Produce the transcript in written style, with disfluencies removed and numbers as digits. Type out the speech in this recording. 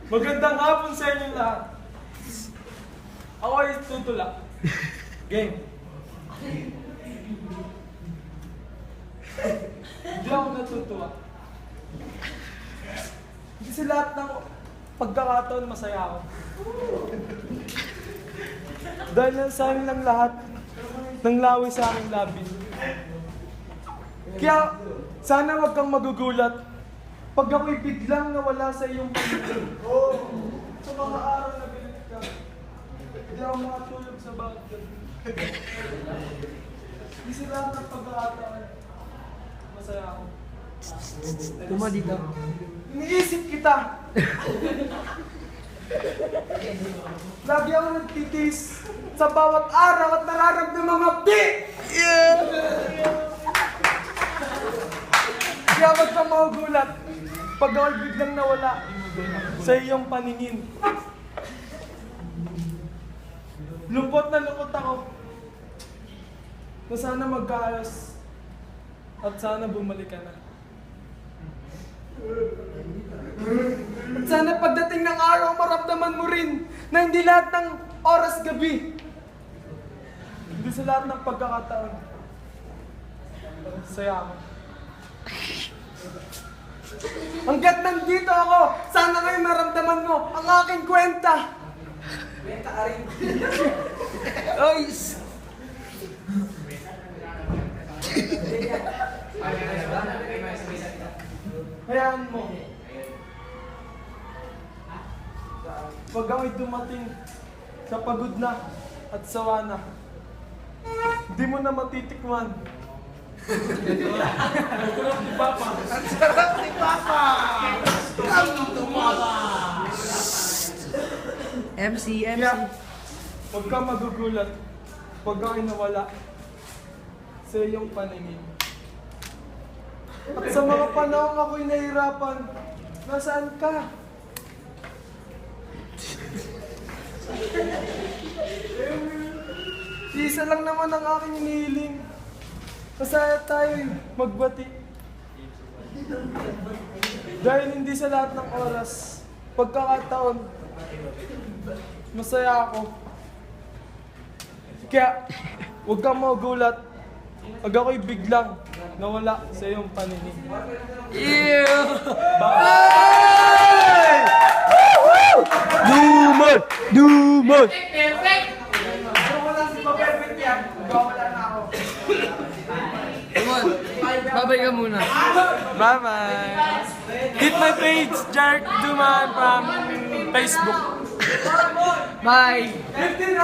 Magandang hapon sa inyo lahat. Ako ay tutulak. Game. Hindi ako natutuwa. Kasi lahat ng pagkakataon masaya ako. Dahil sa amin lang lahat ng lawi sa aking labi. Kaya sana wag kang magugulat pag ako'y biglang nawala sa iyong pamilya. Sa mga araw na galit ka, hindi ako makatulog sa bawat gabi. Hindi sa lahat ng pagkakataon, masaya ako. Tuma dito. Iniisip kita. Lagi ako nagtitis sa bawat araw at nararamdaman mga di! Kaya wag kang magugulat pag ako'y biglang nawala sa iyong paningin. Lungkot na lungkot ako na sana magkaayos at sana bumalik ka na. At sana pagdating ng araw, maramdaman mo rin na hindi lahat ng oras gabi. Hindi sa lahat ng pagkakataon. Saya ako. Hanggat nandito ako, sana ngayon maramdaman mo ang aking kwenta. Kwenta ka rin. Oy! Hayaan mo. Pag ako'y dumating sa pagod na at sawa na, hindi mo na matitikman. Sarap ni Papa! Ang sarap ni Papa! Ang tumama! MC. Kaya, huwag kang magugulat pag ako'y nawala sa iyong paningin. At sa mga panahon ako'y nahihirapan, nasaan ka? Isa lang naman ang aking hinihiling. Masaya tayo'y magbati. Dahil hindi sa lahat ng oras, pagkakataon, masaya ako. Kaya, huwag kang magugulat pag ako'y biglang nawala sa iyong paningin. Ew! Dumod! Dumod! Kung wala si Pa-Perfect yan, magwawala na ako. Come on, babay ka muna. Bye-bye! Hit my page, Jarek Duman from Facebook. Bye!